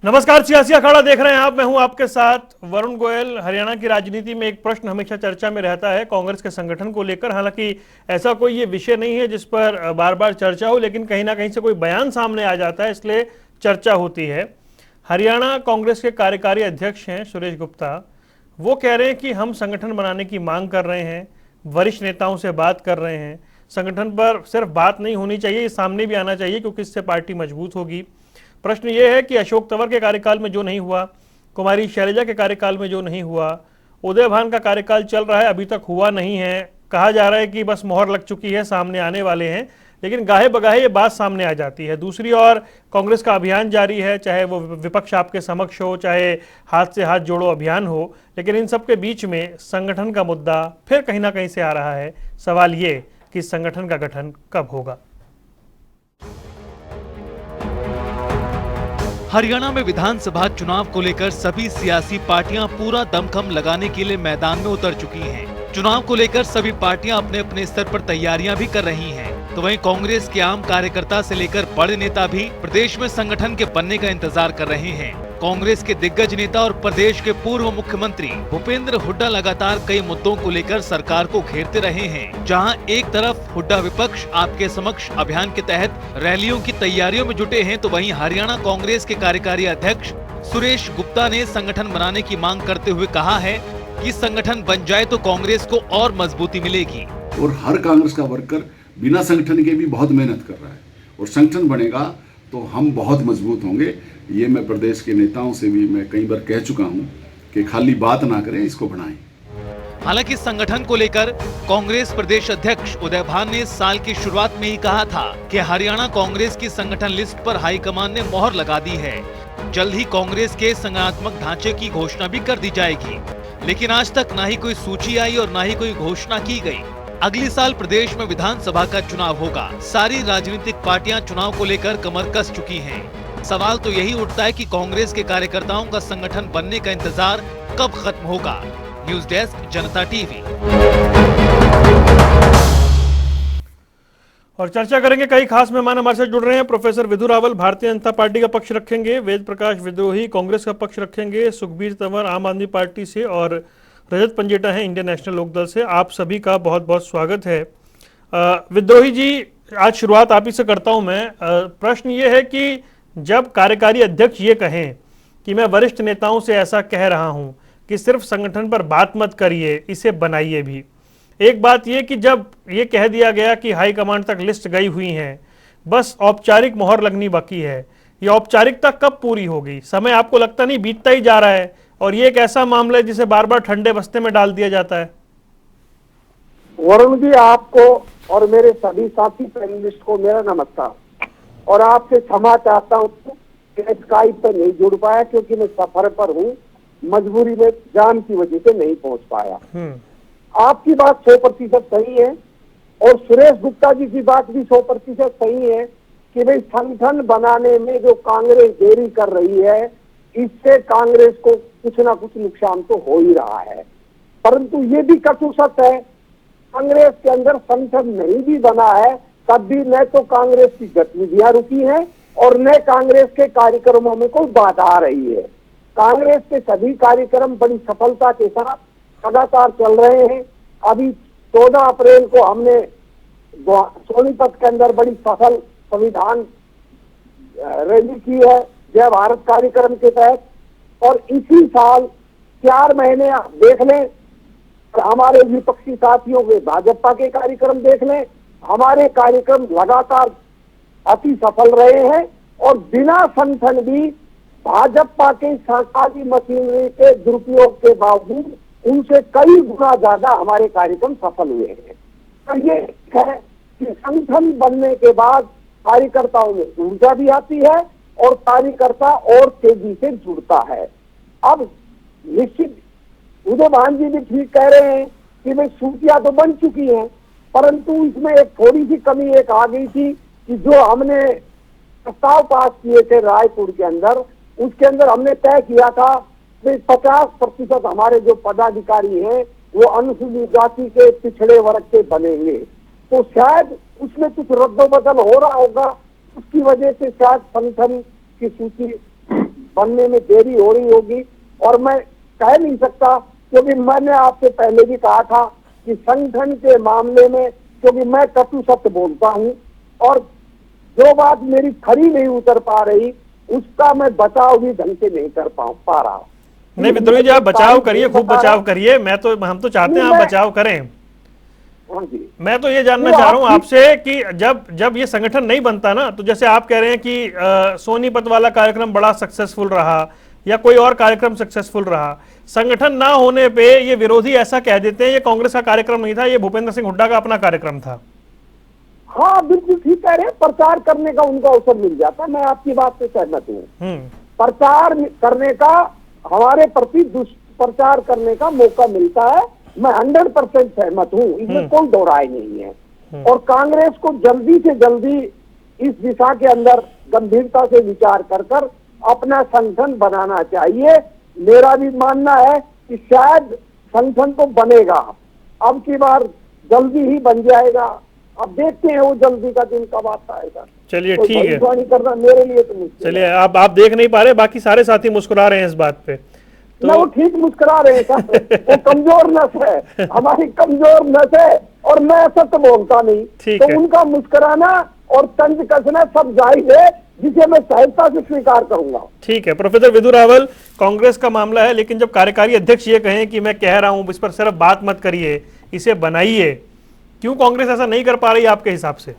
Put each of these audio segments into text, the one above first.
नमस्कार, सियासी अखाड़ा देख रहे हैं आप। मैं हूं आपके साथ वरुण गोयल। हरियाणा की राजनीति में एक प्रश्न हमेशा चर्चा में रहता है कांग्रेस के संगठन को लेकर। हालांकि ऐसा कोई ये विषय नहीं है जिस पर बार बार चर्चा हो, लेकिन कहीं ना कहीं से कोई बयान सामने आ जाता है, इसलिए चर्चा होती है। हरियाणा कांग्रेस के कार्यकारी अध्यक्ष हैं सुरेश गुप्ता। वो कह रहे हैं कि हम संगठन बनाने की मांग कर रहे हैं, वरिष्ठ नेताओं से बात कर रहे हैं। संगठन पर सिर्फ बात नहीं होनी चाहिए, ये सामने भी आना चाहिए, क्योंकि इससे पार्टी मजबूत होगी। प्रश्न ये है कि अशोक तंवर के कार्यकाल में जो नहीं हुआ, कुमारी शैलजा के कार्यकाल में जो नहीं हुआ, उदय भान का कार्यकाल चल रहा है, अभी तक हुआ नहीं है। कहा जा रहा है कि बस मोहर लग चुकी है, सामने आने वाले हैं, लेकिन गाहे बगाहे ये बात सामने आ जाती है। दूसरी ओर कांग्रेस का अभियान जारी है, चाहे वो विपक्ष आपके समक्ष हो, चाहे हाथ से हाथ जोड़ो अभियान हो, लेकिन इन सब के बीच में संगठन का मुद्दा फिर कहीं ना कहीं से आ रहा है। सवाल ये कि संगठन का गठन कब होगा। हरियाणा में विधानसभा चुनाव को लेकर सभी सियासी पार्टियां पूरा दमखम लगाने के लिए मैदान में उतर चुकी हैं। चुनाव को लेकर सभी पार्टियां अपने अपने स्तर पर तैयारियां भी कर रही हैं। तो वहीं कांग्रेस के आम कार्यकर्ता से लेकर बड़े नेता भी प्रदेश में संगठन के बनने का इंतजार कर रहे हैं। कांग्रेस के दिग्गज नेता और प्रदेश के पूर्व मुख्यमंत्री भूपेंद्र हुड्डा लगातार कई मुद्दों को लेकर सरकार को घेरते रहे हैं। जहां एक तरफ हुड्डा विपक्ष आपके समक्ष अभियान के तहत रैलियों की तैयारियों में जुटे हैं, तो वहीं हरियाणा कांग्रेस के कार्यकारी अध्यक्ष सुरेश गुप्ता ने संगठन बनाने की मांग करते हुए कहा है कि संगठन बन जाए तो कांग्रेस को और मजबूती मिलेगी। और हर कांग्रेस का वर्कर बिना संगठन के भी बहुत मेहनत कर रहा है, और संगठन बनेगा तो हम बहुत मजबूत होंगे। ये मैं प्रदेश के नेताओं से भी मैं कई बार कह चुका हूं कि खाली बात ना करें, इसको बढ़ाएं। हालांकि संगठन को लेकर कांग्रेस प्रदेश अध्यक्ष उदय भान ने साल की शुरुआत में ही कहा था कि हरियाणा कांग्रेस की संगठन लिस्ट पर हाईकमान ने मोहर लगा दी है। जल्द ही कांग्रेस के संगठनात्मक ढांचे की घोषणा भी कर दी जाएगी, लेकिन आज तक ना ही कोई सूची आई और ना ही कोई घोषणा की गई। अगले साल प्रदेश में विधानसभा का चुनाव होगा। सारी राजनीतिक पार्टियां चुनाव को लेकर कमर कस चुकी हैं। सवाल तो यही उठता है कि कांग्रेस के कार्यकर्ताओं का संगठन बनने का इंतजार कब खत्म होगा। न्यूज डेस्क, जनता टीवी। और चर्चा करेंगे, कई खास मेहमान हमारे साथ जुड़ रहे हैं। प्रोफेसर विधु रावल भारतीय जनता पार्टी का पक्ष रखेंगे, वेद प्रकाश विद्रोही कांग्रेस का पक्ष रखेंगे, सुखबीर तंवर आम आदमी पार्टी से और रजत पंजेटा है इंडियन नेशनल लोकदल से। आप सभी का बहुत बहुत स्वागत है। विद्रोही जी, आज शुरुआत आप ही से करता हूं मैं। प्रश्न ये है कि जब कार्यकारी अध्यक्ष ये कहें कि मैं वरिष्ठ नेताओं से ऐसा कह रहा हूं कि सिर्फ संगठन पर बात मत करिए, इसे बनाइए भी। एक बात ये कि जब ये कह दिया गया कि हाईकमांड तक लिस्ट गई हुई है, बस औपचारिक मोहर लगनी बाकी है, ये औपचारिकता कब पूरी होगी? समय आपको लगता नहीं बीतता ही जा रहा है, और ये एक ऐसा मामला है जिसे बार बार ठंडे बस्ते में डाल दिया जाता है। वरुण जी, आपको और मेरे सभी साथी पैनलिस्ट को मेरा नमस्कार। और आपसे क्षमा चाहता हूँ कि मैं स्काइप पर नहीं जुड़ पाया, क्योंकि मैं सफर पर हूँ, मजबूरी में जाम की वजह से नहीं पहुंच पाया। आपकी बात 100% सही है, और सुरेश गुप्ता जी की बात भी 100% सही है कि भाई संगठन बनाने में जो कांग्रेस देरी कर रही है, इससे कांग्रेस को कुछ ना कुछ नुकसान तो हो ही रहा है। परंतु ये भी कटु सत्य है, कांग्रेस के अंदर संगठन नहीं भी बना है, तब भी न तो कांग्रेस की गतिविधियां रुकी हैं और न कांग्रेस के कार्यक्रमों में कोई बाधा आ रही है। कांग्रेस के सभी कार्यक्रम बड़ी सफलता के साथ लगातार चल रहे हैं। अभी 14 अप्रैल को हमने सोनीपत के अंदर बड़ी सफल संविधान रैली की है, जय भारत कार्यक्रम के तहत। और इसी साल 4 महीने आप देख लें, हमारे विपक्षी साथियों के भाजपा के कार्यक्रम देख लें, हमारे कार्यक्रम लगातार अति सफल रहे हैं, और बिना संगठन भी भाजपा के सरकारी मशीनरी के दुरुपयोग के बावजूद उनसे कई गुना ज्यादा हमारे कार्यक्रम सफल हुए हैं। तो ये है कि संगठन बनने के बाद कार्यकर्ताओं में ऊर्जा भी आती है और कार्यकर्ता और तेजी से जुड़ता है। अब निश्चित उदय भान जी भी ठीक कह रहे हैं कि भाई सूचियां तो बन चुकी हैं, परंतु इसमें एक थोड़ी सी कमी एक आ गई थी कि जो हमने प्रस्ताव पास किए थे रायपुर के अंदर, उसके अंदर हमने तय किया था कि 50% हमारे जो पदाधिकारी हैं वो अनुसूचित जाति के पिछड़े वर्ग के बनेंगे। तो शायद उसमें कुछ रद्दोबदल हो रहा होगा, उसकी वजह से शायद संगठन की सूची बनने में देरी हो रही होगी। और मैं कह नहीं सकता, क्योंकि मैंने आपसे पहले भी कहा था कि संगठन के मामले में, क्योंकि मैं कटु सत्य बोलता हूं और जो बात मेरी खरी नहीं उतर पा रही उसका मैं बचाव भी ढंग से नहीं कर पा रहा। नहीं विद्रोही जी, आप बचाव करिए, खूब बचाव करिए। हम तो चाहते हैं आप बचाव करें। हाँ जी। मैं तो ये जानना चाह रहा हूं आपसे कि जब ये संगठन नहीं बनता ना, तो जैसे आप कह रहे हैं कि सोनीपत वाला कार्यक्रम बड़ा सक्सेसफुल रहा या कोई और कार्यक्रम सक्सेसफुल रहा, संगठन ना होने पे ये विरोधी ऐसा कह देते हैं ये कांग्रेस का कार्यक्रम नहीं था, ये भूपेंद्र सिंह हुड्डा का अपना कार्यक्रम था। हाँ बिल्कुल ठीक कह रहे हैं, प्रचार करने का उनको अवसर मिल जाता, मैं आपकी बात से सहमत हूँ। प्रचार करने का, हमारे प्रति दुष्प्रचार करने का मौका मिलता है, मैं 100% सहमत हूँ, इसमें कोई दो राय नहीं है। और कांग्रेस को जल्दी से जल्दी इस दिशा के अंदर गंभीरता से विचार कर अपना संगठन बनाना चाहिए। मेरा भी मानना है कि शायद संगठन तो बनेगा, अब की बार जल्दी ही बन जाएगा। अब देखते हैं वो जल्दी का दिन कब आता है। चलिए ठीक है, भविष्यवाणी करना मेरे लिए तो मुश्किल। चलिए आप देख नहीं पा रहे, बाकी सारे साथी मुस्कुरा रहे हैं इस बात पे, तो ना वो ठीक मुस्कुरा रहे हैं साहब। वो कमजोर नस है, हमारी कमजोर नस है और मैं सत्य बोलता नहीं, ठीक तो है। उनका मुस्कुराना और तंज कसना सब जायज है, जिसे मैं सहजता से स्वीकार करूंगा। ठीक है। प्रोफेसर विधु रावल, कांग्रेस का मामला है, लेकिन जब कार्यकारी अध्यक्ष ये कहें कि मैं कह रहा हूं इस पर सिर्फ बात मत करिए, इसे बनाइए, क्यों कांग्रेस ऐसा नहीं कर पा रही आपके हिसाब से?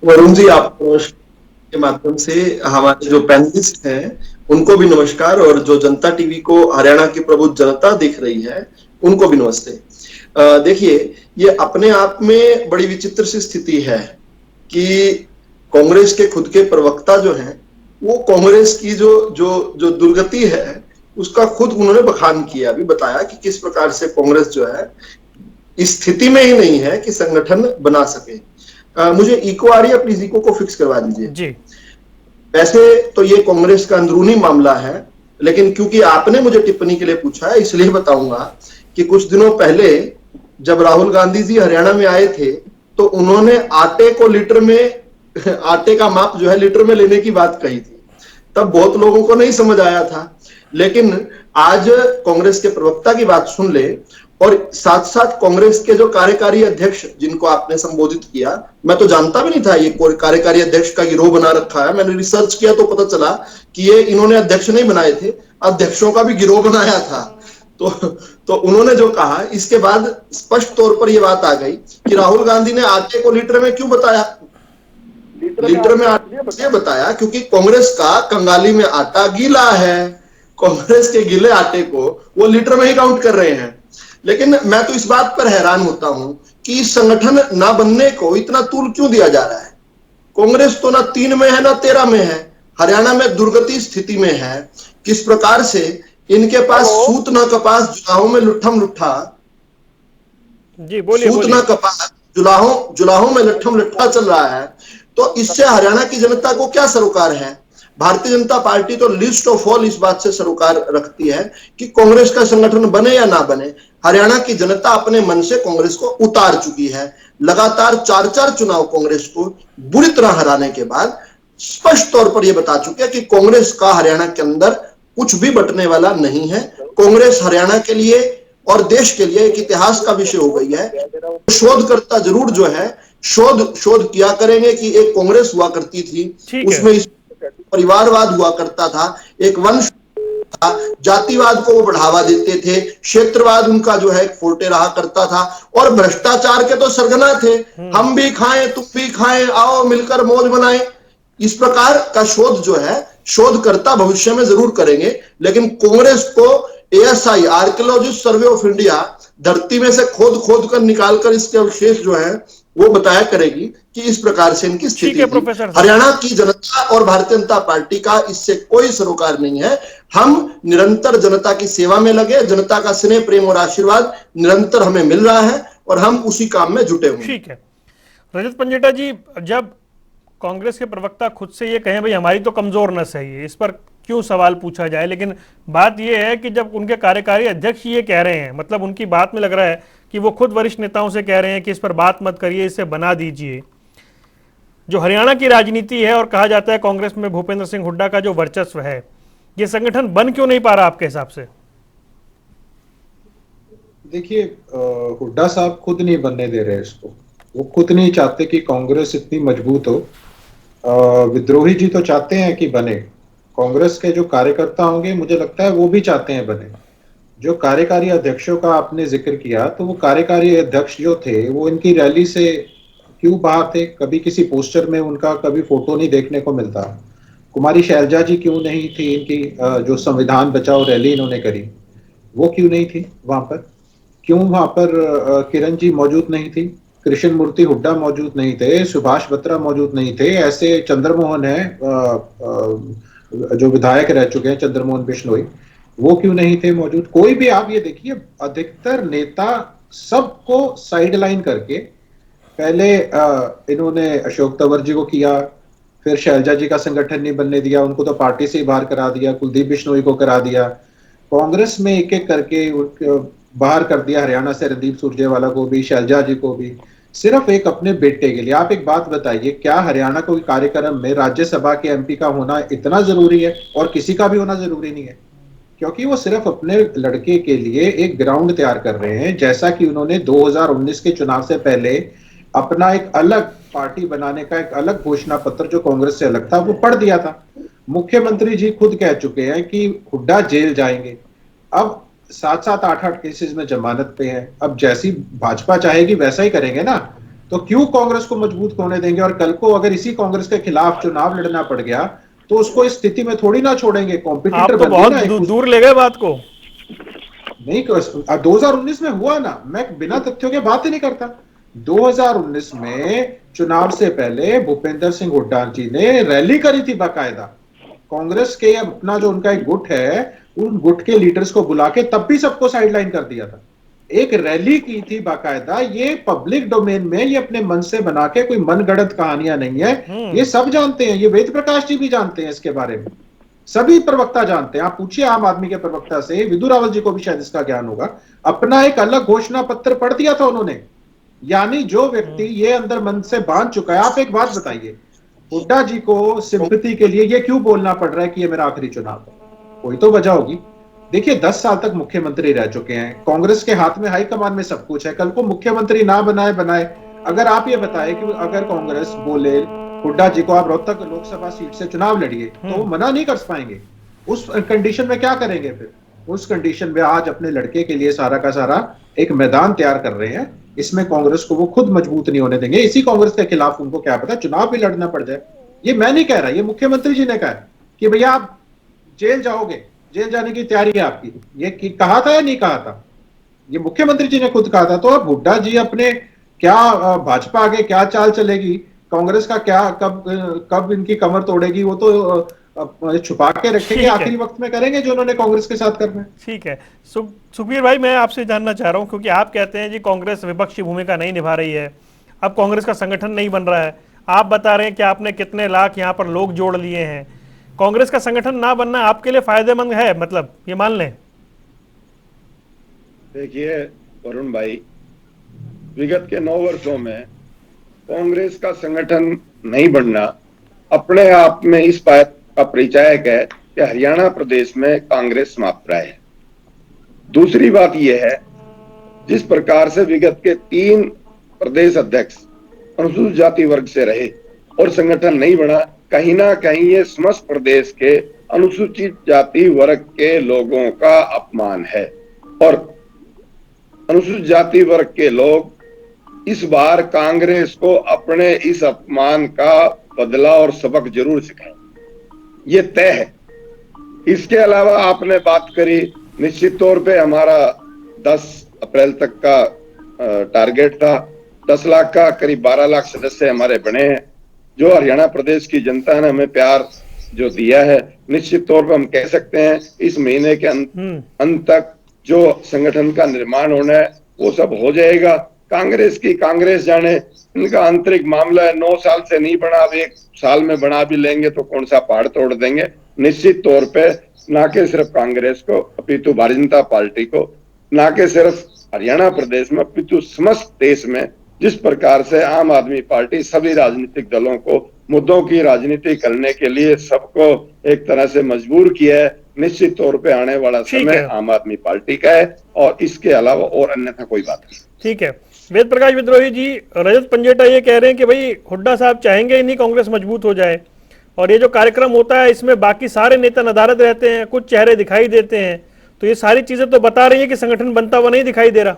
वरुण जी, आप के माध्यम से हमारे जो पैनलिस्ट हैं उनको भी नमस्कार, और जो जनता टीवी को हरियाणा की प्रबुद्ध जनता दिख रही है उनको भी नमस्ते। देखिए, ये अपने आप में बड़ी विचित्र सी स्थिति है कि कांग्रेस के खुद के प्रवक्ता जो हैं वो कांग्रेस की जो दुर्गति है उसका खुद उन्होंने बखान किया, अभी बताया कि किस प्रकार से कांग्रेस जो है इस स्थिति में ही नहीं है कि संगठन बना सके। मुझे इको आ रही है, प्लीज इको को फिक्स करवा दीजिए जी। वैसे तो ये कांग्रेस का अंदरूनी मामला है, लेकिन क्योंकि आपने मुझे टिप्पणी के लिए पूछा है इसलिए बताऊंगा कि कुछ दिनों पहले जब राहुल गांधी जी हरियाणा में आए थे तो उन्होंने आटे को लीटर में, आटे का माप जो है लीटर में लेने की बात कही थी। तब बहुत लोगों को नहीं समझ आया था, लेकिन आज कांग्रेस के प्रवक्ता की बात सुन ले और साथ साथ कांग्रेस के जो कार्यकारी अध्यक्ष जिनको आपने संबोधित किया, मैं तो जानता भी नहीं था ये कार्यकारी अध्यक्ष का गिरोह बना रखा है। मैंने रिसर्च किया तो पता चला कि ये इन्होंने अध्यक्ष नहीं बनाए थे, अध्यक्षों का भी गिरोह बनाया था। तो उन्होंने जो कहा, इसके बाद स्पष्ट तौर पर यह बात आ गई कि राहुल गांधी ने आटे को लीटर में क्यों बताया, लीटर में आटे बताया क्योंकि कांग्रेस का कंगाली में आटा गीला है, कांग्रेस के गीले आटे को वो लीटर में ही काउंट कर रहे हैं। लेकिन मैं तो इस बात पर हैरान होता हूं कि इस संगठन ना बनने को इतना तूल क्यों दिया जा रहा है। कांग्रेस तो ना 3 में है ना 13 में है, हरियाणा में दुर्गति स्थिति में है। किस प्रकार से इनके पास सूत ना कपास जुलाहों में लुट्ठम लुट्ठा, जी बोलिए, सूत ना कपास जुलाहों में लट्ठम लट्ठा चल रहा है। तो इससे हरियाणा की जनता को क्या सरोकार है? भारतीय जनता पार्टी तो लिस्ट ऑफ ऑल इस बात से सरोकार रखती है कि कांग्रेस का संगठन बने या ना बने, हरियाणा की जनता अपने मन से कांग्रेस को उतार चुकी है। लगातार 4 चुनाव कांग्रेस को बुरी तरह हराने के बाद स्पष्ट तौर पर यह बता चुके हैं कि कांग्रेस का हरियाणा के अंदर कुछ भी बटने वाला नहीं है। कांग्रेस हरियाणा के लिए और देश के लिए एक इतिहास का विषय हो गई है। शोधकर्ता जरूर जो है शोध किया करेंगे कि एक कांग्रेस हुआ करती थी, उसमें परिवारवाद हुआ करता था, एक वंश था, जातिवाद को वो बढ़ावा देते थे, क्षेत्रवाद उनका जो है फोर्टे रहा करता था, और भ्रष्टाचार के तो सरगना थे। हम भी खाएं तुम भी खाएं, आओ मिलकर मौज बनाएं। इस प्रकार का शोध जो है शोधकर्ता भविष्य में जरूर करेंगे, लेकिन कांग्रेस को ASI archaeologist survey of India धरती में से खोद कर निकाल कर इसके अवशेष जो है वो बताया करेगी कि इस प्रकार से इनकी स्थिति है। हरियाणा की जनता और भारतीय जनता पार्टी का इससे कोई सरोकार नहीं है। हम निरंतर जनता की सेवा में लगे, जनता का स्नेह प्रेम और आशीर्वाद निरंतर हमें मिल रहा है और हम उसी काम में जुटे हुए। ठीक है रजत पंजेटा जी, जब कांग्रेस के प्रवक्ता खुद से ये कहें भाई हमारी तो कमजोर नस है ये, इस पर क्यों सवाल पूछा जाए, लेकिन बात यह है कि जब उनके कार्यकारी अध्यक्ष ये कह रहे हैं, मतलब उनकी बात में लग रहा है कि वो खुद वरिष्ठ नेताओं से कह रहे हैं कि इस पर बात मत करिए, इसे बना दीजिए। जो हरियाणा की राजनीति है और कहा जाता है कांग्रेस में भूपेंद्र सिंह हुड्डा का जो वर्चस्व है, ये संगठन बन क्यों नहीं पा रहा आपके हिसाब से? देखिए, हुड्डा साहब खुद नहीं बनने दे रहे इसको। वो खुद नहीं चाहते कि कांग्रेस इतनी मजबूत हो। विद्रोही जी तो चाहते हैं कि बने। कांग्रेस के जो कार्यकर्ता होंगे, मुझे लगता है वो भी चाहते हैं बने। जो कार्यकारी अध्यक्षों का आपने जिक्र किया, तो वो कार्यकारी अध्यक्ष जो थे वो इनकी रैली से क्यों बाहर थे? कभी किसी पोस्टर में उनका कभी फोटो नहीं देखने को मिलता। कुमारी शैलजा जी क्यों नहीं थी? इनकी जो संविधान बचाओ रैली इन्होंने करी, वो क्यों नहीं थी वहां पर? क्यों वहां पर किरण जी मौजूद नहीं थी? कृष्ण मूर्ति हुड्डा मौजूद नहीं थे? सुभाष बत्रा मौजूद नहीं थे? ऐसे चंद्रमोहन है जो विधायक रह चुके हैं, चंद्रमोहन बिश्नोई, वो क्यों नहीं थे मौजूद? कोई भी आप ये देखिए, अधिकतर नेता सबको साइडलाइन करके, पहले इन्होंने अशोक तंवर जी को किया, फिर शैलजा जी का संगठन नहीं बनने दिया, उनको तो पार्टी से ही बाहर करा दिया, कुलदीप बिश्नोई को करा दिया, कांग्रेस में एक एक करके बाहर कर दिया, हरियाणा से रणदीप सुरजेवाला को भी, शैलजा जी को भी, सिर्फ एक अपने बेटे के लिए। आप एक बात बताइए, क्या हरियाणा कोई कार्यक्रम में राज्यसभा के एमपी का होना इतना जरूरी है और किसी का भी होना जरूरी नहीं है? क्योंकि वो सिर्फ अपने लड़के के लिए एक ग्राउंड तैयार कर रहे हैं, जैसा कि उन्होंने 2019 के चुनाव से पहले अपना एक अलग पार्टी बनाने का एक अलग घोषणा पत्र जो कांग्रेस से अलग था वो पढ़ दिया था। मुख्यमंत्री जी खुद कह चुके हैं कि हुड्डा जेल जाएंगे। अब 7-7, 8-8 केसेस में जमानत पे हैं। अब जैसी भाजपा चाहेगी वैसा ही करेंगे ना, तो क्यों कांग्रेस को मजबूत होने देंगे? और कल को अगर इसी कांग्रेस के खिलाफ चुनाव लड़ना पड़ गया तो उसको इस स्थिति में थोड़ी ना छोड़ेंगे। कॉम्पिटिटर आप तो बहुत दूर ले गए बात को। नहीं, 2019 में हुआ ना, मैं बिना तथ्यों के बात ही नहीं करता। 2019 में चुनाव से पहले भूपेंद्र सिंह हुड्डा जी ने रैली करी थी बाकायदा। कांग्रेस के अपना जो उनका एक गुट है, उन गुट के लीडर्स को बुला के तब भी सबको साइडलाइन कर दिया था। एक रैली की थी बाकायदा। ये पब्लिक डोमेन में, ये अपने मन से बना के कोई मनगढ़ंत कहानियां नहीं है। ये सब जानते हैं, ये वेद प्रकाश जी भी जानते हैं इसके बारे में, सभी प्रवक्ता जानते हैं। आप पूछिए आम आदमी के प्रवक्ता से, विदु रावल जी को भी शायद इसका ज्ञान होगा। अपना एक अलग घोषणा पत्र पढ़ दिया था उन्होंने। यानी जो व्यक्ति ये अंदर मन से बांध चुका है, आप एक बात बताइए, हुड्डा जी को सिंपैथी के लिए ये क्यों बोलना पड़ रहा है कि ये मेरा आखिरी चुनाव है? कोई तो वजह होगी। देखिए, 10 साल तक मुख्यमंत्री रह चुके हैं, कांग्रेस के हाथ में हाईकमान में सब कुछ है। कल को मुख्यमंत्री ना बनाए, अगर आप ये बताए कि अगर कांग्रेस बोले हुड्डा जी को आप रोहतक लोकसभा सीट से चुनाव लड़िए, तो वो मना नहीं कर पाएंगे। उस कंडीशन में क्या करेंगे फिर? उस कंडीशन में आज अपने लड़के के लिए सारा का सारा एक मैदान तैयार कर रहे हैं। इसमें कांग्रेस को वो खुद मजबूत नहीं होने देंगे। इसी कांग्रेस के खिलाफ उनको क्या पता चुनाव भी लड़ना पड़ जाए। ये मैं नहीं कह रहा, ये मुख्यमंत्री जी ने कहा कि भैया आप जेल जाओगे, जेल जाने की तैयारी है आपकी। ये कहा था या नहीं कहा था? ये मुख्यमंत्री जी ने खुद कहा था। तो अब हुड्डा जी अपने क्या, भाजपा आगे क्या चाल चलेगी, कांग्रेस का क्या, कब इनकी कमर तोड़ेगी, वो तो छुपा के रखेंगे, आखिरी वक्त में करेंगे जो उन्होंने कांग्रेस के साथ करना है। ठीक है। सुखबीर भाई, मैं आपसे जानना चाह रहा हूं, क्योंकि आप कहते हैं जी कांग्रेस विपक्षी भूमिका नहीं निभा रही है, अब कांग्रेस का संगठन नहीं बन रहा है। आप बता रहे हैं कि आपने कितने लाख यहाँ पर लोग जोड़ लिए हैं। कांग्रेस का संगठन ना बनना आपके लिए फायदेमंद है, मतलब ये मान लें? देखिए वरुण भाई, विगत के 9 वर्षों में कांग्रेस का संगठन नहीं बनना अपने आप में इस बात का परिचायक है कि हरियाणा प्रदेश में कांग्रेस समाप्त रहा है। दूसरी बात यह है, जिस प्रकार से विगत के 3 प्रदेश अध्यक्ष अनुसूचित जाति वर्ग से रहे और संगठन नहीं बना, कहीं ना कहीं ये समस्त प्रदेश के अनुसूचित जाति वर्ग के लोगों का अपमान है। और अनुसूचित जाति वर्ग के लोग इस बार कांग्रेस को अपने इस अपमान का बदला और सबक जरूर सिखाएं, ये तय है। इसके अलावा आपने बात करी, निश्चित तौर पे हमारा 10 अप्रैल तक का टारगेट था। 10 लाख का करीब 12 लाख सदस्य हमारे बने हैं। जो हरियाणा प्रदेश की जनता ने हमें प्यार जो दिया है, निश्चित तौर पर हम कह सकते हैं इस महीने के अंत तक जो संगठन का निर्माण होना है वो सब हो जाएगा। कांग्रेस की कांग्रेस जाने, इनका आंतरिक मामला है। 9 साल से नहीं बना, अब 1 साल में बना भी लेंगे तो कौन सा पहाड़ तोड़ देंगे। निश्चित तौर पे ना कि सिर्फ कांग्रेस को अपितु भारतीय जनता पार्टी को, ना कि सिर्फ हरियाणा प्रदेश में अपितु समस्त देश में जिस प्रकार से आम आदमी पार्टी सभी राजनीतिक दलों को मुद्दों की राजनीति करने के लिए सबको एक तरह से मजबूर किया है, निश्चित तौर पे आने वाला समय आम आदमी पार्टी का है और इसके अलावा और अन्यथा कोई बात नहीं। ठीक है। वेद प्रकाश विद्रोही जी, रजत पंजेटा ये कह रहे हैं कि भाई हुड्डा साहब चाहेंगे ही नहीं कांग्रेस मजबूत हो जाए, और ये जो कार्यक्रम होता है इसमें बाकी सारे नेता नदारद रहते हैं, कुछ चेहरे दिखाई देते हैं, तो ये सारी चीजें तो बता रही है कि संगठन बनता हुआ नहीं दिखाई दे रहा।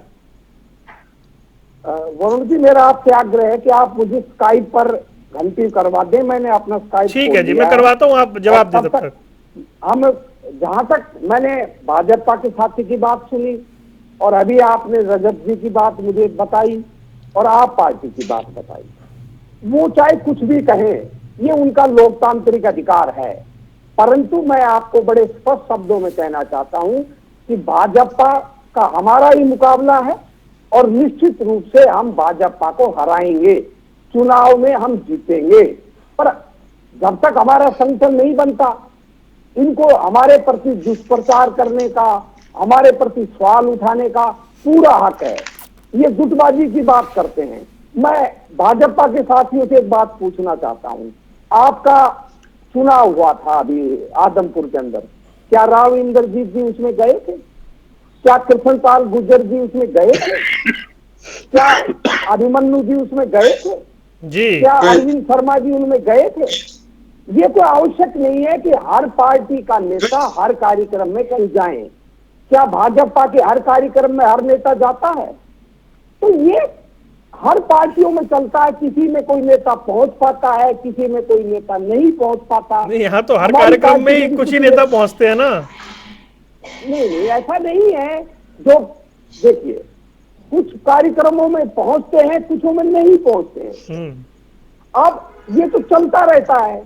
वरुण जी, मेरा आपसे आग्रह है कि आप मुझे स्काइप पर घंटी करवा दें। मैंने अपना स्काइप ठीक है जी, मैं करवाता हूँ, आप जवाब दे तब तक। हम जहां तक मैंने भाजपा के साथी की बात सुनी और अभी आपने रजत जी की बात मुझे बताई और आप पार्टी की बात बताई, वो चाहे कुछ भी कहें, ये उनका लोकतांत्रिक अधिकार है, परंतु मैं आपको बड़े स्पष्ट शब्दों में कहना चाहता हूं कि भाजपा का हमारा ही मुकाबला है और निश्चित रूप से हम भाजपा को हराएंगे, चुनाव में हम जीतेंगे। पर जब तक हमारा संगठन नहीं बनता, इनको हमारे प्रति दुष्प्रचार करने का, हमारे प्रति सवाल उठाने का पूरा हक है। ये गुटबाजी की बात करते हैं। मैं भाजपा के साथियों से एक बात पूछना चाहता हूं, आपका चुनाव हुआ था अभी आदमपुर के अंदर, क्या राव इंद्रजीत जी उसमें गए थे? क्या कृष्णपाल गुर्जर जी उसमें गए थे? क्या अभिमन्यु जी उसमें गए थे जी? क्या अरविंद शर्मा जी उनमें गए थे? ये कोई आवश्यक नहीं है कि हर पार्टी का नेता हर कार्यक्रम में कहीं जाए। क्या भाजपा के हर कार्यक्रम में हर नेता जाता है? तो ये हर पार्टियों में चलता है, किसी में कोई नेता पहुंच पाता है, किसी में कोई नेता नहीं पहुंच पाता। नहीं, यहाँ तो हर कार्यक्रम में ही कुछ ही नेता पहुंचते हैं ना। नहीं, ऐसा नहीं है। जो देखिए, कुछ कार्यक्रमों में पहुंचते हैं, कुछों में नहीं पहुंचते हैं। अब ये तो चलता रहता है,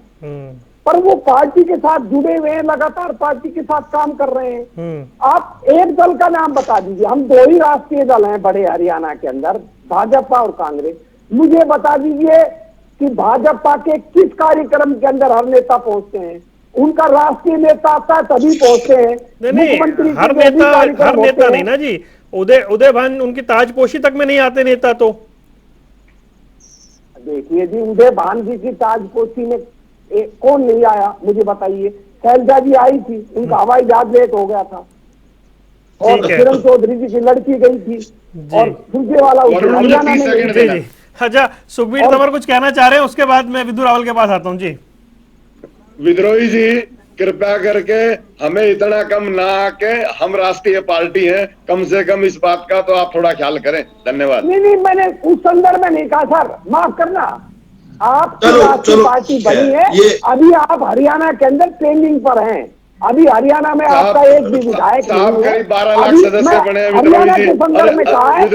पर वो पार्टी के साथ जुड़े हुए हैं, लगातार पार्टी के साथ काम कर रहे हैं। आप एक दल का नाम बता दीजिए, हम दो ही राष्ट्रीय दल हैं बड़े हरियाणा के अंदर, भाजपा और कांग्रेस। मुझे बता दीजिए कि भाजपा के किस कार्यक्रम के अंदर हर नेता पहुंचते हैं? उनका राष्ट्रीय नेता आता है तभी पहुंचते हैं। मुख्यमंत्री हर नेता नहीं ना जी, उदय भान उनकी ताजपोशी तक में नहीं आते नेता। तो देखिए जी, उदय भान जी की ताजपोशी में कौन नहीं आया मुझे बताइए? शैलजा जी आई थी, उनका हवाई जहाज लेट हो गया था, और किरण चौधरी जी की लड़की गई थी, और सुरजेवाला हरियाणा में गई थी। अच्छा, सुखबीर तंवर कुछ कहना चाह रहे हैं, उसके बाद मैं विदुर रावल के पास आता हूँ जी। विद्रोही जी, कृपया करके हमें इतना कम ना आके, हम राष्ट्रीय पार्टी हैं, कम से कम इस बात का तो आप थोड़ा ख्याल करें। धन्यवाद। नहीं, मैंने उस संदर्भ में नहीं कहा सर, माफ करना। आप राष्ट्रीय पार्टी बनी है, अभी आप हरियाणा के अंदर ट्रेनिंग पर हैं। अभी हरियाणा में आपका एक भी विधायक नहीं है। 12 लाख सदस्य बने हैं हरियाणा के संदर्भ में कहा है,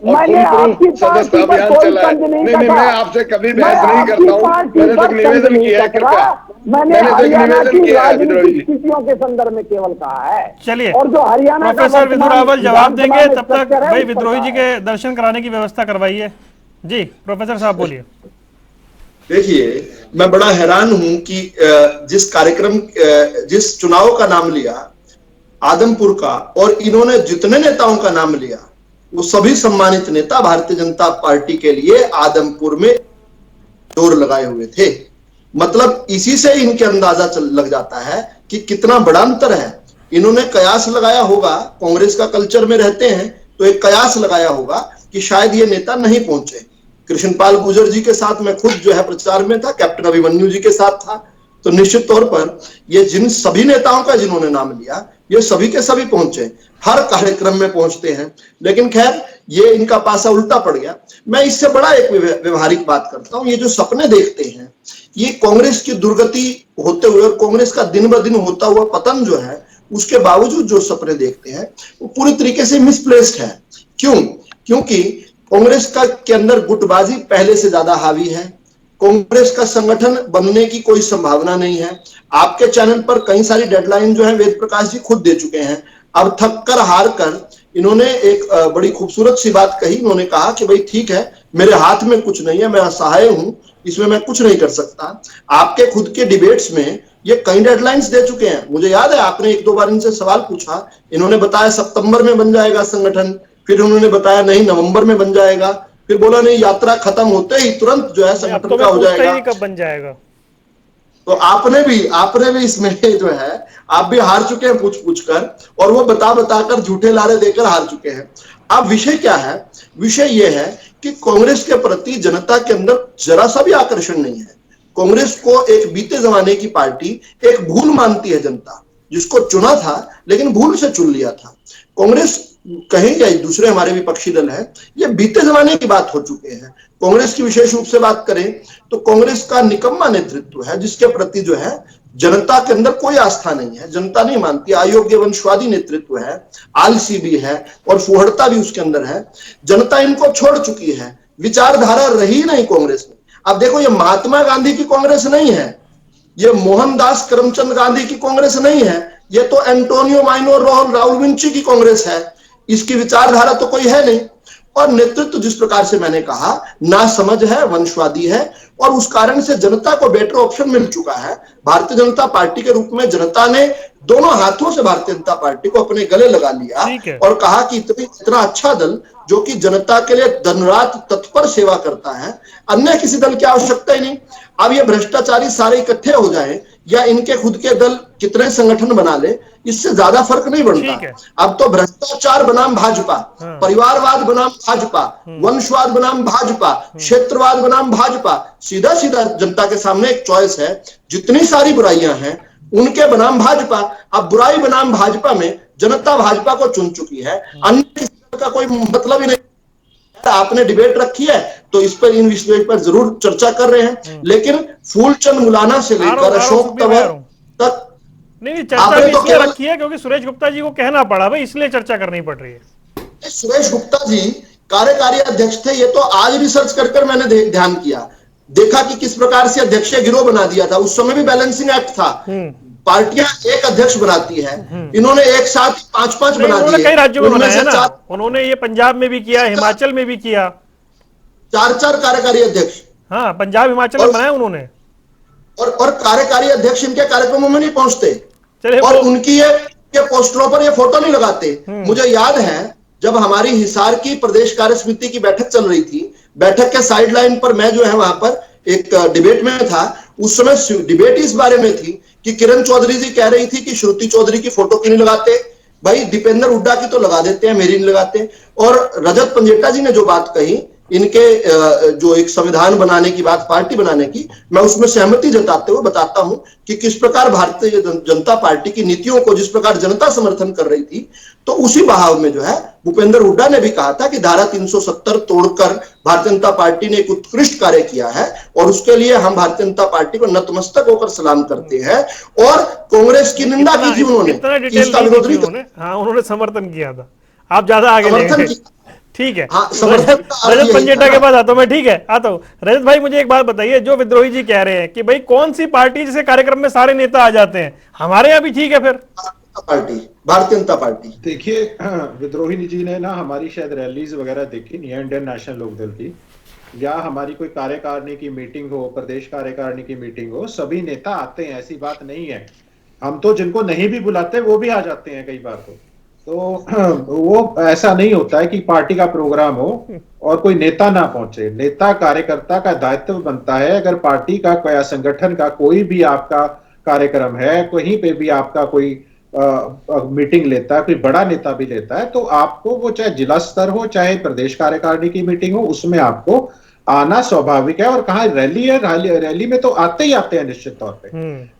मैंने आपकी पार्टी पर कोई तंज नहीं कहा। मैं आपसे कभी बहस नहीं करता हूँ, मैंने एक निवेदन किया है, कृपया। मैंने हरियाणा की राजनीतिक स्थितियों के संदर्भ में केवल कहा है। चलिए, और जो हरियाणा प्रोफेसर विदुर रावल जवाब देंगे, तब तक भाई विद्रोही जी के दर्शन कराने की व्यवस्था करवाइए जी। प्रोफेसर साहब बोलिए। देखिए, मैं बड़ा हैरान हूं कि जिस चुनाव का नाम लिया आदमपुर का, और इन्होंने जितने नेताओं का नाम लिया, वो सभी सम्मानित नेता भारतीय जनता पार्टी के लिए आदमपुर में जोर लगाए हुए थे। मतलब इसी से इनके अंदाजा लग जाता है कि कितना बड़ा अंतर है। इन्होंने कयास लगाया होगा, कांग्रेस का कल्चर में रहते हैं तो एक कयास लगाया होगा कि शायद ये नेता नहीं पहुंचे। कृष्णपाल गुर्जर जी के साथ मैं खुद जो है प्रचार में था, कैप्टन अभिमन्यु जी के साथ था, तो निश्चित तौर पर ये जिन सभी नेताओं का जिन्होंने नाम लिया, ये सभी के सभी पहुंचे, हर कार्यक्रम में पहुंचते हैं। लेकिन खैर, ये इनका पासा उल्टा पड़ गया। मैं इससे बड़ा एक व्यवहारिक बात करता हूं। ये जो सपने देखते हैं, ये कांग्रेस की दुर्गति होते हुए और कांग्रेस का दिन ब दिन होता हुआ पतन जो है, उसके बावजूद जो सपने देखते हैं, वो पूरी तरीके से मिसप्लेस्ड है। क्यों? क्योंकि कांग्रेस के अंदर गुटबाजी पहले से ज्यादा हावी है। कांग्रेस का संगठन बनने की कोई संभावना नहीं है। आपके चैनल पर कई सारी डेडलाइन जो है वेद प्रकाश जी खुद दे चुके हैं। अब थक कर हार कर इन्होंने एक बड़ी खूबसूरत सी बात कही। इन्होंने कहा कि भाई ठीक है, मेरे हाथ में कुछ नहीं है, मैं असहाय हूं, इसमें मैं कुछ नहीं कर सकता। आपके खुद के डिबेट्स में ये कई डेडलाइंस दे चुके हैं। मुझे याद है आपने 1-2 बार इनसे सवाल पूछा, इन्होंने बताया सितंबर में बन जाएगा संगठन, फिर उन्होंने बताया नहीं नवंबर में बन जाएगा, फिर बोला नहीं, यात्रा खत्म होते ही तुरंत जो है अब संगठन तो का मैं हो पूछता ही जाएगा। नहीं कब बन जाएगा। तो आपने भी इसमें जो है आप भी हार चुके हैं पूछ पूछ कर, और वो बता बता कर झूठे लारे देकर हार चुके हैं। अब विषय क्या है? विषय ये है कि कांग्रेस के प्रति जनता के अंदर जरा सा भी आकर्षण नहीं है। कांग्रेस को एक बीते जमाने की पार्टी, एक भूल मानती है जनता, जिसको चुना था लेकिन भूल से चुन लिया था। कांग्रेस कहें या दूसरे हमारे विपक्षी दल है, ये बीते जमाने की बात हो चुके हैं। कांग्रेस की विशेष रूप से बात करें तो कांग्रेस का निकम्मा नेतृत्व है, जिसके प्रति जो है जनता के अंदर कोई आस्था नहीं है, जनता नहीं मानती। अयोग्य वंशवादी नेतृत्व है, आलसी भी है और फुहड़ता भी उसके अंदर है। जनता इनको छोड़ चुकी है, विचारधारा रही नहीं कांग्रेस में। अब देखो, ये महात्मा गांधी की कांग्रेस नहीं है, ये मोहनदास करमचंद गांधी की कांग्रेस नहीं है, ये तो एंटोनियो माइनो राउल विंची की कांग्रेस है। इसकी विचारधारा तो कोई है नहीं, और नेतृत्व जिस प्रकार से मैंने कहा ना समझ है, वंशवादी है, और उस कारण से जनता को बेटर ऑप्शन मिल चुका है। भारतीय जनता पार्टी के रूप में जनता ने दोनों हाथों से भारतीय जनता पार्टी को अपने गले लगा लिया और कहा कि इतना अच्छा दल जो कि जनता के लिए दिन रात तत्पर सेवा करता है, अन्य किसी दल की आवश्यकता ही नहीं। अब ये भ्रष्टाचारी सारे इकट्ठे हो जाए या इनके खुद के दल कितने संगठन बना ले, इससे ज्यादा फर्क नहीं बनता। अब तो भ्रष्टाचार बनाम भाजपा, परिवारवाद बनाम भाजपा, वंशवाद बनाम भाजपा, क्षेत्रवाद बनाम भाजपा, सीधा सीधा जनता के सामने एक चॉइस है। जितनी सारी बुराइयां हैं उनके बनाम भाजपा। अब बुराई बनाम भाजपा में जनता भाजपा को चुन चुकी है, अन्य किसी का कोई मतलब ही नहीं। आपने डिबेट रखी है तो इस पर, इन विषयों पर जरूर चर्चा कर रहे हैं, लेकिन फूलचंद मुलाना से लेकर अशोक तंवर तक नहीं, चर्चा भी इसलिए रखी है क्योंकि सुरेश गुप्ता जी को कहना पड़ा भाई, इसलिए चर्चा करनी पड़ रही है। सुरेश गुप्ता जी कार्यकारी अध्यक्ष थे, ये तो आज रिसर्च कर मैंने ध्यान किया, देखा कि किस प्रकार से अध्यक्ष गिरोह बना दिया था। उस समय भी बैलेंसिंग एक्ट था, पार्टियां एक अध्यक्ष बनाती है, इन्होंने एक साथ 5-5 बना दिए। कई राज्यों में बनाया ना, उन्होंने ये पंजाब में भी किया, हिमाचल में भी किया, 4-4 कार्यकारी अध्यक्ष। हाँ, पंजाब हिमाचल में बनाया उन्होंने। और कार्यकारी अध्यक्ष इनके कार्यक्रमों में नहीं पहुंचते और उनकी ये पोस्टरों पर ये फोटो नहीं लगाते। मुझे याद है जब हमारी हिसार की प्रदेश कार्य समिति की बैठक चल रही थी, बैठक के साइड लाइन पर मैं जो है वहां पर एक डिबेट में था। उस समय डिबेट इस बारे में थी कि किरण चौधरी जी कह रही थी कि श्रुति चौधरी की फोटो क्यों नहीं लगाते, भाई दीपेंद्र हुड्डा की तो लगा देते हैं, मेरी नहीं लगाते। और रजत पंजेटा जी ने जो बात कही, इनके जो एक संविधान बनाने की बात, पार्टी बनाने की, मैं उसमें सहमति जताते हुए बताता हूं कि किस प्रकार भारतीय जनता पार्टी की नीतियों को जिस प्रकार जनता समर्थन कर रही थी, तो उसी बहाव में जो है भूपेंद्र हुड्डा ने भी कहा था कि धारा 370 तोड़कर भारतीय जनता पार्टी ने एक उत्कृष्ट कार्य किया है और उसके लिए हम भारतीय जनता पार्टी को नतमस्तक होकर सलाम करते हैं। और कांग्रेस की निंदा की थी उन्होंने, इसका विरोध नहीं किया। हाँ, उन्होंने समर्थन किया था। आप ज्यादा आगे ले गए, ठीक है। हाँ, रजत पंजेटा के बाद आता हूं मैं, ठीक है, आता हूं। रजत भाई मुझे एक बात बताइए, जो विद्रोही जी कह रहे हैं कि भाई कौन सी पार्टी जिसे कार्यक्रम में सारे नेता आ जाते हैं, हमारे यहाँ भी ठीक है फिर पार्टी, भारतीय जनता पार्टी। देखिए, विद्रोही जी ने ना हमारी शायद रैलीज वगैरह देखी नहीं है, इंडियन नेशनल लोकदल की, या हमारी कोई कार्यकारिणी की मीटिंग हो, प्रदेश कार्यकारिणी की मीटिंग हो, सभी नेता आते हैं, ऐसी बात नहीं है। हम तो जिनको नहीं भी बुलाते वो भी आ जाते हैं कई बार। तो वो ऐसा नहीं होता है कि पार्टी का प्रोग्राम हो और कोई नेता ना पहुंचे। नेता कार्यकर्ता का दायित्व बनता है, अगर पार्टी का या संगठन का कोई भी आपका कार्यक्रम है, कहीं पे भी आपका कोई मीटिंग लेता है, कोई बड़ा नेता भी लेता है, तो आपको वो चाहे जिला स्तर हो चाहे प्रदेश कार्यकारिणी की मीटिंग हो, उसमें आपको आना स्वाभाविक है। और कहा रैली है, रैली में तो आते ही आते हैं निश्चित तौर पे।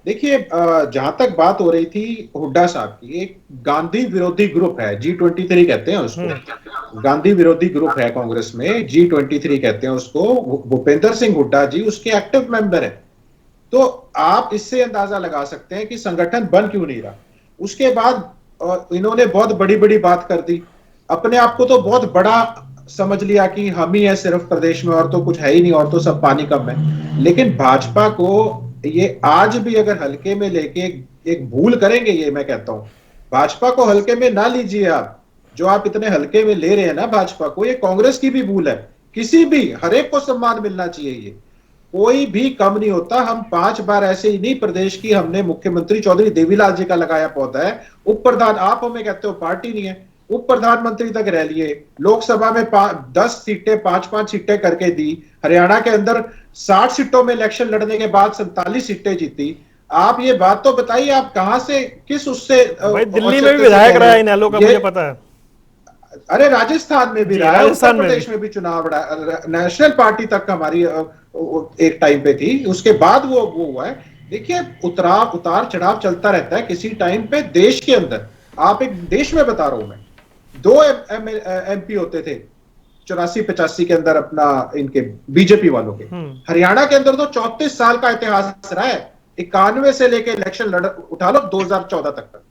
देखिए, जहां तक बात हो रही थी हुड्डा साहब की, एक गांधी विरोधी ग्रुप है, G23 कहते हैं उसको, गांधी विरोधी ग्रुप है कांग्रेस में, G23 कहते हैं उसको। भूपेंद्र सिंह हुड्डा जी उसके एक्टिव मेंबर है। तो आप इससे अंदाजा लगा सकते हैं कि संगठन बन क्यों नहीं रहा। उसके बाद इन्होंने बहुत बड़ी बड़ी बात कर दी, अपने आप को तो बहुत बड़ा समझ लिया कि हम ही है सिर्फ प्रदेश में, और तो कुछ है ही नहीं, और तो सब पानी कम है। लेकिन भाजपा को ये आज भी अगर हल्के में लेके एक भूल करेंगे, ये मैं कहता हूं, भाजपा को हल्के में ना लीजिए आप। जो आप इतने हल्के में ले रहे हैं ना भाजपा को, ये कांग्रेस की भी भूल है। किसी भी, हर एक को सम्मान मिलना चाहिए, ये कोई भी कम नहीं होता। हम 5 बार ऐसे ही नहीं, प्रदेश की हमने मुख्यमंत्री चौधरी देवीलाल जी का लगाया पौधा है, उप प्रधान आप हमें कहते हो पार्टी नहीं है, उप प्रधानमंत्री तक रह लिए, लोकसभा में 10 सीटें 5-5 सीटें करके दी, हरियाणा के अंदर 60 सीटों में इलेक्शन लड़ने के बाद 47 सीटें जीती। आप ये बात तो बताइए, आप कहां से, किस उससे भाई दिल्ली में भी विधायक रहा है इनेलो का, मुझे पता है। अरे राजस्थान में भी रहा है, राजस्थान उत्तर प्रदेश में भी चुनाव रहा, नेशनल पार्टी तक हमारी एक टाइम पे थी, उसके बाद वो हुआ है। देखिए उतार चढ़ाव चलता रहता है। किसी टाइम पे देश के अंदर, आप एक देश में बता रहा हूं मैं, 2 एमपी होते थे 84-85 के अंदर अपना इनके बीजेपी वालों के। हरियाणा के अंदर तो 34 साल का इतिहास रहा है, 91 से लेके इलेक्शन उठा लो 2014 तक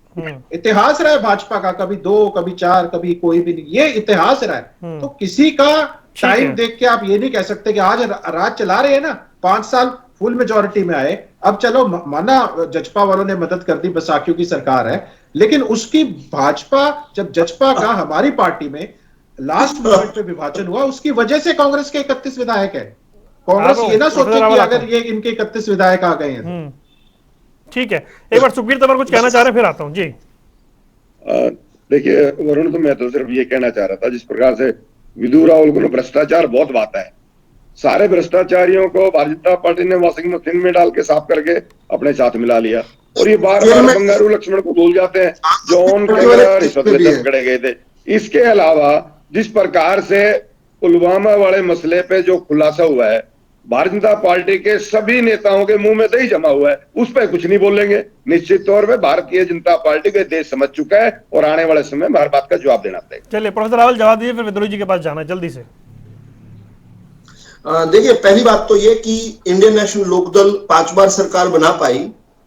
इतिहास रहा है भाजपा का, कभी 2 कभी 4 कभी कोई भी नहीं, ये इतिहास रहा है। तो किसी का टाइम देख के आप ये नहीं कह सकते कि आज राज चला रहे हैं ना, 5 साल फुल मेजोरिटी में आए, अब चलो माना जजपा वालों ने मदद कर दी, बसाखियों की सरकार है, लेकिन उसकी भाजपा, जब जजपा का हमारी पार्टी में लास्ट मोमेंट पे विभाजन हुआ, उसकी वजह से कांग्रेस के 31 विधायक है। कांग्रेस ये ना सोचे कि अगर ये इनके 31 विधायक आ गए हैं। ठीक है, एक बार सुखबीर तंवर कुछ कहना चाह रहे हैं, फिर आता हूं जी। देखिए वरुण, तो मैं तो सिर्फ ये कहना चाह रहा था, जिस प्रकार से विधु राहुल को भ्रष्टाचार बहुत बात है, सारे भ्रष्टाचारियों को भारतीय जनता पार्टी ने वॉशिंग मशीन में डाल के साफ करके अपने साथ मिला लिया, और ये बार बार बंगारू लक्ष्मण को भूल जाते हैं जो ऑन कैमरा रिश्वत लेते पकड़े गए थे। इसके अलावा जिस प्रकार से पुलवामा वाले मसले पे जो खुलासा हुआ है, भारतीय जनता पार्टी के सभी नेताओं के मुंह में दही जमा हुआ है, उस पर कुछ नहीं बोलेंगे। निश्चित तौर पे भारतीय जनता पार्टी को देश समझ चुका है और आने वाले समय में हर बात का जवाब देना पड़ेगा। चलिए प्रोफेसर रावल जवाब दीजिए, फिर विद्रोही जी के पास जाना है जल्दी से। देखिए, पहली बात तो ये कि इंडियन नेशनल लोकदल 5 बार सरकार बना पाई,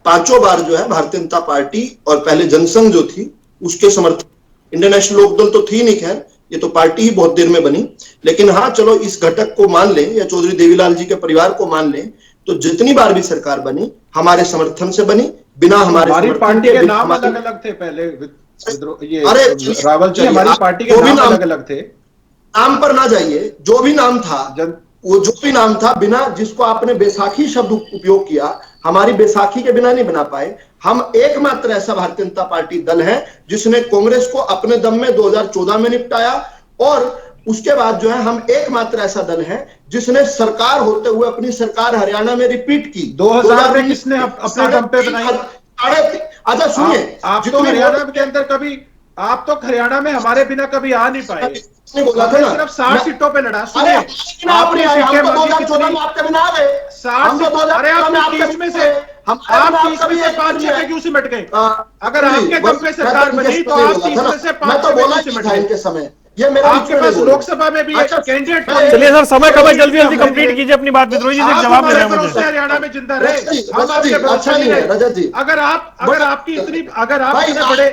5 बार जो है भारतीय जनता पार्टी और पहले जनसंघ जो थी उसके समर्थन, इंडियन नेशनल लोकदल तो थी नहीं, खैर ये तो पार्टी ही बहुत देर में बनी, लेकिन हाँ चलो इस घटक को मान लें या चौधरी देवीलाल जी के परिवार को मान लें, तो जितनी बार भी सरकार बनी हमारे समर्थन से बनी, बिना हमारे पार्टी के नाम अलग अलग थे पहले, ये रावल जी हमारी पार्टी के नाम अलग अलग थे, नाम पर ना जाइए, जो भी नाम था वो जो भी नाम था, बिना जिसको आपने बैसाखी शब्द उपयोग किया, हमारी बैसाखी के बिना नहीं बना पाए। हम एकमात्र ऐसा भारतीय जनता पार्टी दल है जिसने कांग्रेस को अपने दम में 2014 में निपटाया, और उसके बाद जो है हम एकमात्र ऐसा दल है जिसने सरकार होते हुए अपनी सरकार हरियाणा में रिपीट की। 2000 में किसने अपने दम पे बनाई? अच्छा सुनिए, आप तो हरियाणा के अंदर कभी, आप तो हरियाणा में हमारे बिना कभी आ नहीं पाए, बोला था ना, सिर्फ 60 सीटों पे लड़ा। सुनिए, आपने सीटें मांगी कितनी? 60 सीटों, अरे आप 30 में से, आप 30 में से 5 सीटें क्यों सिमट गए? अगर आपके दम पे सरकार बनी तो आप 30 में से 5 सीटें सिमट गए। इनके समय ये मेरा आपके पास लोकसभा में भी एक कैंडिडेट। चलिए सर, समय कम है, जल्दी जल्दी कंप्लीट कीजिए अपनी बात। विद्रोही जी से जवाब देना है मुझे। हरियाणा में जिंदा रहे, हम आपके भरोसे नहीं रहे। अगर आपकी इतनी, अगर आप इतने बड़े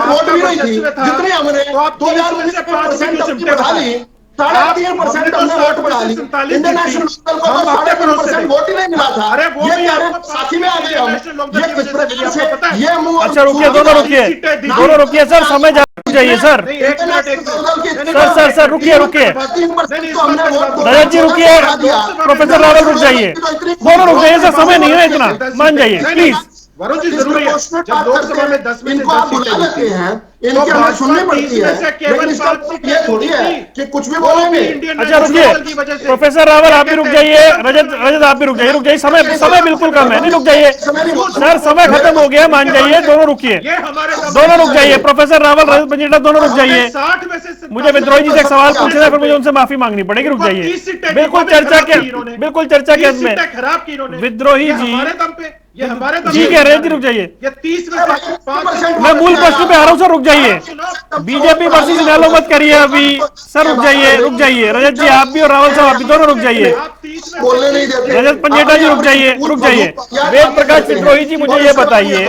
वोट भी नहीं थी जितने हमने, तो आप 2000 से 5% बढ़ा ली, 3.5% हमने वोट बढ़ा ली। इंडियन नेशनल लोकदल को 3.5% वोट ही नहीं मिला था। अरे वो ये भी कह रहे आपको साथी में आ गए हम, ये किस प्रकार से ये मुंह। अच्छा रुकिए, दोनों रुकिए, दोनों रुकिए सर, समय जाइए सर। सर रुकिए रजत जी, रुकिए, प्रोफेसर रावल रुक जाइए, दोनों रुक जाइए सर, समय नहीं है इतना, मान जाइए प्लीज। वरुण जी जरूरी है, जब लोकसभा में 10 में से 10 सीटें जीती हैं, इनकी हमें सुननी पड़ती है, लेकिन इसका ये थोड़ी है कि कुछ भी बोलेंगे। अच्छा रुकिए, प्रोफेसर रावल आप भी रुक जाइए, रजत आप भी रुक जाइए, समय बिल्कुल कम है, नहीं रुक जाइए सर, समय खत्म हो गया, मान जाइए, दोनों रुकिए, दोनों रुक जाइए, प्रोफेसर रावल, रजत बंजेटा दोनों रुक जाइए। मुझे विद्रोही जी से एक सवाल पूछना है, फिर मुझे उनसे माफी मांगनी पड़ेगी, रुक जाइए। बिल्कुल चर्चा के अंत में विद्रोही जी, ये हमारे ठीक है, रजत जी रुक जाइए, ये 30 में से 5%। मैं मूल प्रश्न पे आ रहा हूँ सर, रुक जाइए, बीजेपी वर्सेस इनेलो मत करिए अभी सर, रुक जाइए रजत जी, आप भी और रावल साहब आप भी, दोनों रुक जाइए, बोलने नहीं देते। रजत पंजेटा जी रुक जाइए। वेद प्रकाश विद्रोही जी, मुझे ये बताइए,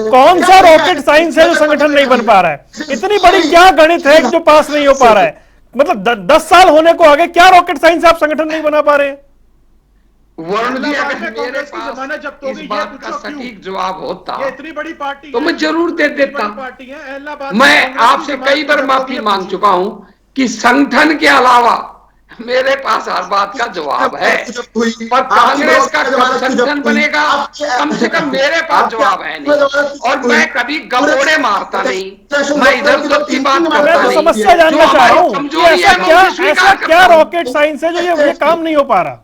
कौन सा रॉकेट साइंस है जो संगठन नहीं बन पा रहा है? इतनी बड़ी क्या गणित है जो पास नहीं हो पा रहा है? मतलब 10 साल होने को आगे, क्या रॉकेट साइंस आप संगठन नहीं बना पा रहे हैं? वरुण जी, अगर मेरे पास इस बात का सटीक जवाब होता इतनी बड़ी पार्टी तो मैं जरूर दे देता। मैं आपसे कई बार माफी मांग चुका हूं कि संगठन के अलावा मेरे पास हर बात का जवाब है, हुई, पर कांग्रेस का आपकी जमानत कब जब संगठन हुई, बनेगा कम से कम मेरे पास जवाब है नहीं। और मैं कभी गपोड़े मारता नहीं, मैं इधर उधर की बात मैं करता तो नहीं। समस्या जो जानना चाह रहा हमारी हूँ कि कमजोरी ऐसा है मैं क्या उसे स्वीकार ऐसा क्या करता हूं। रॉकेट साइंस है जो ये काम नहीं हो पा रहा।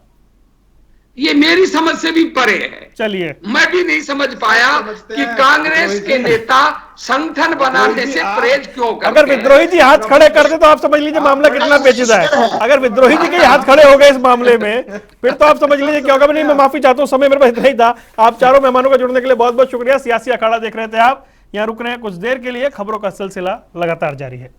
ये मेरी समझ से भी परे है। चलिए, मैं भी नहीं समझ पाया कि कांग्रेस के नेता संगठन बनाने से परहेज क्यों करते अगर विद्रोही जी हाथ खड़े कर दे तो आप समझ लीजिए मामला कितना पेचीदा है। अगर विद्रोही जी के हाथ खड़े हो गए इस मामले में, फिर तो आप समझ लीजिए क्या होगा। नहीं, मैं माफी चाहता हूं, समय मेरे पास इतना ही था। आप चारों मेहमानों का जुड़ने के लिए बहुत बहुत शुक्रिया। सियासी अखाड़ा देख रहे थे आप, यहां रुक रहे हैं कुछ देर के लिए। खबरों का सिलसिला लगातार जारी है।